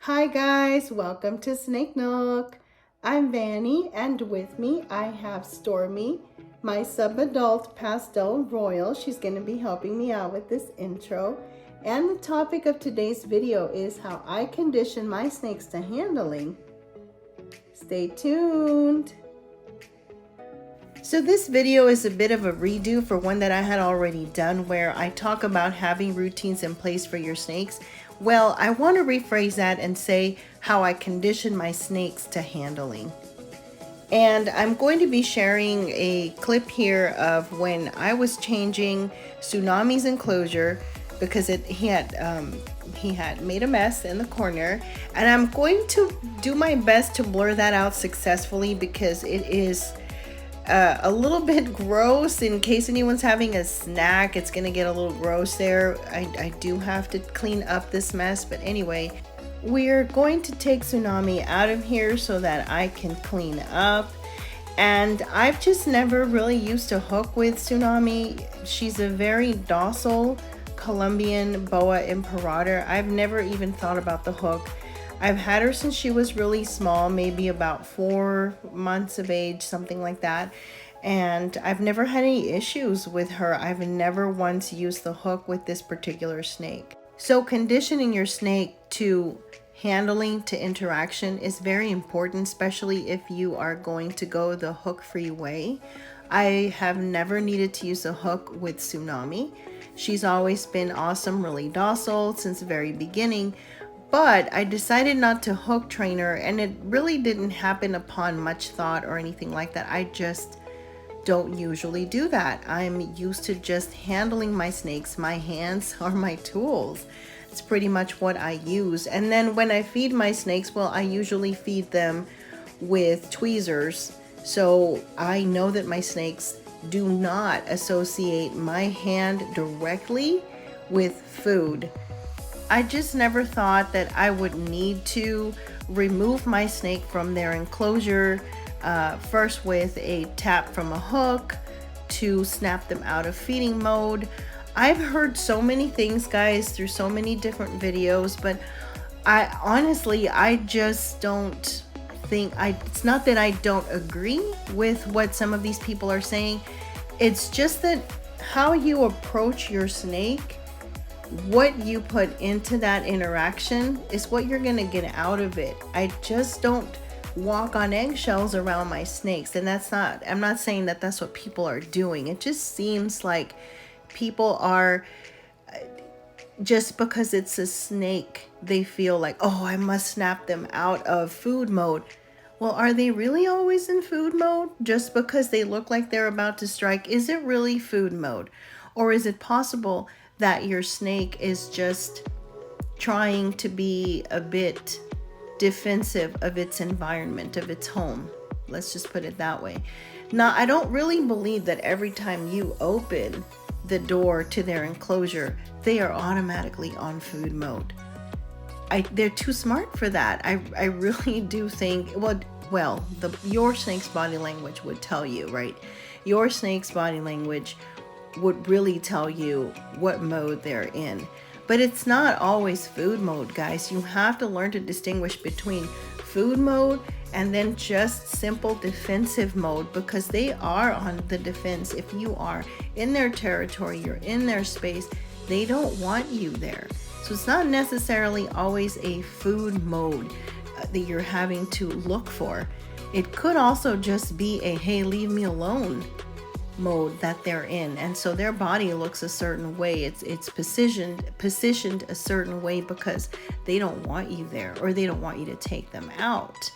Hi guys, welcome to Snake Nook. I'm Vanny and with me I have Stormy, my sub-adult pastel royal. She's going to be helping me out with this intro. And the topic of today's video is how I condition my snakes to handling. Stay tuned. So this video is a bit of a redo for one that I had already done where I talk about having routines in place for your snakes. Well, I want to rephrase that and say how I condition my snakes to handling. And I'm going to be sharing a clip here of when I was changing Tsunami's enclosure because he had made a mess in the corner, and I'm going to do my best to blur that out successfully because it is a little bit gross. In case anyone's having a snack, it's gonna get a little gross there. I do have to clean up this mess, but anyway, we're going to take Tsunami out of here so that I can clean up. And I've just never really used a hook with Tsunami. She's a very docile Colombian Boa Imperator. I've never even thought about the hook. I've had her since she was really small, maybe about 4 months of age, something like that. And I've never had any issues with her. I've never once used the hook with this particular snake. So conditioning your snake to handling to interaction is very important, especially if you are going to go the hook-free way. I have never needed to use a hook with Tsunami. She's always been awesome, really docile since the very beginning. But I decided not to hook train her, and it really didn't happen upon much thought or anything like that. I just don't usually do that. I'm used to just handling my snakes. My hands are my tools. It's pretty much what I use. And then when I feed my snakes, well, I usually feed them with tweezers. So I know that my snakes do not associate my hand directly with food. I just never thought that I would need to remove my snake from their enclosure, first with a tap from a hook to snap them out of feeding mode. I've heard so many things, guys, through so many different videos, but I just don't think, it's not that I don't agree with what some of these people are saying. It's just that how you approach your snake, what you put into that interaction is what you're gonna get out of it. I just don't walk on eggshells around my snakes, and I'm not saying that that's what people are doing. It just seems like people are, just because it's a snake, they feel like, oh, I must snap them out of food mode. Well, are they really always in food mode? Just because they look like they're about to strike, is it really food mode? Or is it possible that your snake is just trying to be a bit defensive of its environment, of its home? Let's just put it that way. Now, I don't really believe that every time you open the door to their enclosure, they are automatically on food mode. They're too smart for that. I really do think, your snake's body language would tell you, right? Your snake's body language would really tell you what mode they're in. But it's not always food mode, guys. You have to learn to distinguish between food mode and then just simple defensive mode, because they are on the defense. If you are in their territory, you're in their space, they don't want you there. So it's not necessarily always a food mode that you're having to look for. It could also just be a, hey, leave me alone mode that they're in, and so their body looks a certain way. It's positioned a certain way because they don't want you there, or they don't want you to take them out.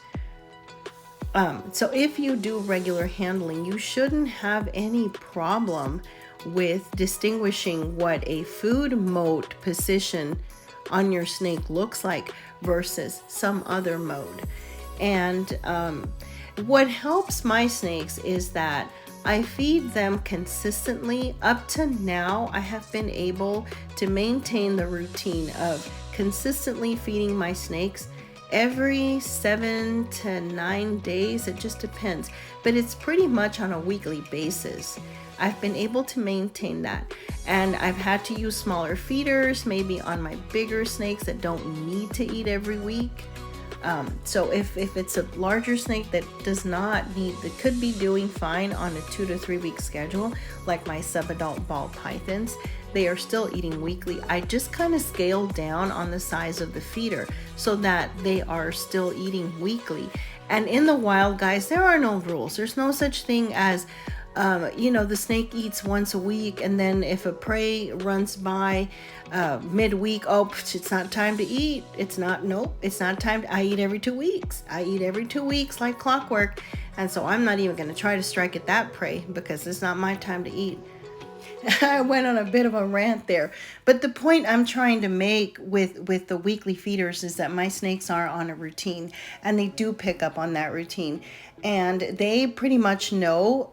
So if you do regular handling, you shouldn't have any problem with distinguishing what a food mode position on your snake looks like versus some other mode. And what helps my snakes is that I feed them consistently. Up to now, I have been able to maintain the routine of consistently feeding my snakes every 7 to 9 days. It just depends, but it's pretty much on a weekly basis. I've been able to maintain that. And I've had to use smaller feeders, maybe on my bigger snakes that don't need to eat every week. So if it's a larger snake that does not need, that could be doing fine on a 2 to 3 week schedule, like my subadult ball pythons, they are still eating weekly. I just kind of scaled down on the size of the feeder so that they are still eating weekly. And in the wild, guys, there are no rules. There's no such thing as the snake eats once a week, and then if a prey runs by midweek, oh, it's not time to eat. It's not time. I eat every 2 weeks. I eat every 2 weeks like clockwork. And so I'm not even going to try to strike at that prey because it's not my time to eat. I went on a bit of a rant there. But the point I'm trying to make with the weekly feeders is that my snakes are on a routine, and they do pick up on that routine. And they pretty much know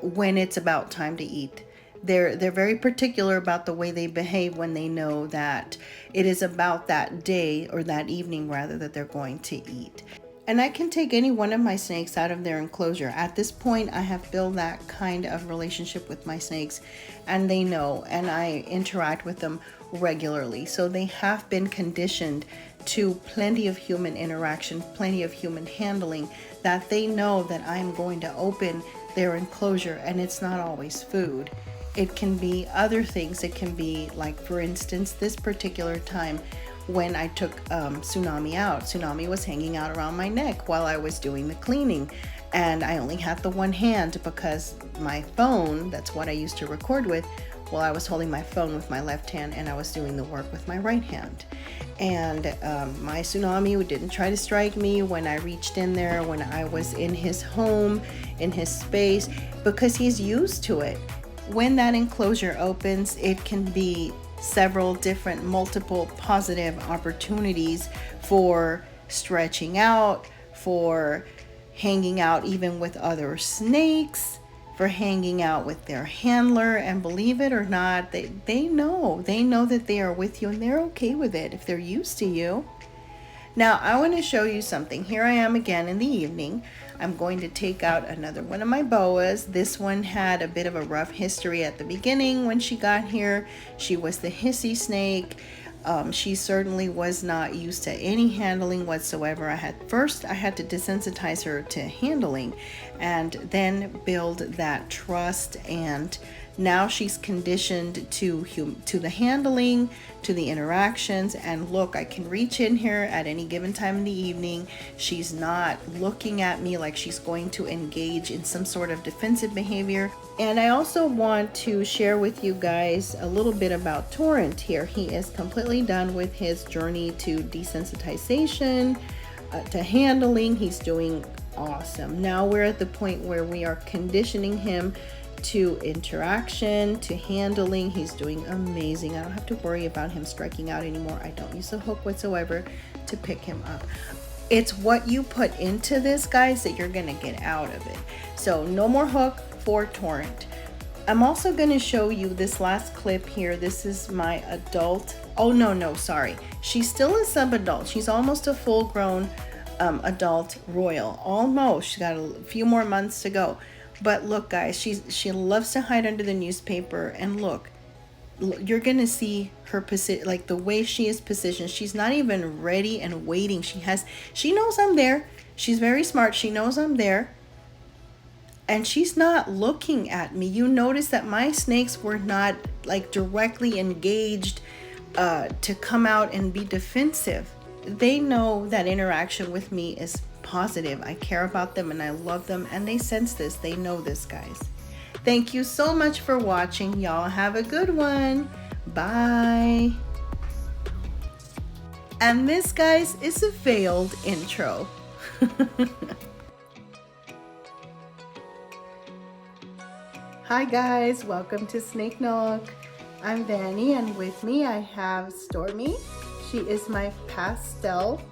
when it's about time to eat. They're very particular about the way they behave when they know that it is about that day, or that evening rather, that they're going to eat. And I can take any one of my snakes out of their enclosure. At this point, I have built that kind of relationship with my snakes, and they know, and I interact with them regularly. So they have been conditioned to plenty of human interaction, plenty of human handling, that they know that I'm going to open their enclosure, and it's not always food. It can be other things. It can be, like, for instance, this particular time when I took Tsunami out. Tsunami was hanging out around my neck while I was doing the cleaning, and I only had the one hand because my phone, that's what I used to record with, well, I was holding my phone with my left hand and I was doing the work with my right hand. And my Tsunami didn't try to strike me when I reached in there, when I was in his home, in his space, because he's used to it. When that enclosure opens, it can be several different, multiple positive opportunities for stretching out, for hanging out even with other snakes, for hanging out with their handler. And believe it or not, they know that they are with you, and they're okay with it if they're used to you. Now I want to show you something. Here I am again in the evening. I'm going to take out another one of my boas. This one had a bit of a rough history at the beginning when she got here. She was the hissy snake. She certainly was not used to any handling whatsoever. I had to desensitize her to handling, and then build that trust, and now she's conditioned to the handling, to the interactions. And look, I can reach in here at any given time in the evening. She's not looking at me like she's going to engage in some sort of defensive behavior. And I also want to share with you guys a little bit about Torrent here. He is completely done with his journey to desensitization, to handling. He's doing awesome. Now we're at the point where we are conditioning him to interaction, to handling. He's doing amazing. I don't have to worry about him striking out anymore. I don't use a hook whatsoever to pick him up. It's what you put into this, guys, that you're gonna get out of it. So no more hook for Torrent. I'm also going to show you this last clip here. This is my adult. Oh no, sorry. She's still a sub-adult. She's almost a full-grown adult royal. Almost. She's got a few more months to go. But look, guys, she loves to hide under the newspaper. And look, you're going to see her position, like the way she is positioned. She's not even ready and waiting. She knows I'm there. She's very smart. She knows I'm there. And she's not looking at me. You notice that my snakes were not like directly engaged to come out and be defensive. They know that interaction with me is positive. I care about them and I love them, and they sense this. They know this, guys. Thank you so much for watching. Y'all have a good one. Bye. And this, guys, is a failed intro. Hi guys, welcome to Snake Nook. I'm Vanny, and with me I have Stormy. She is my pastel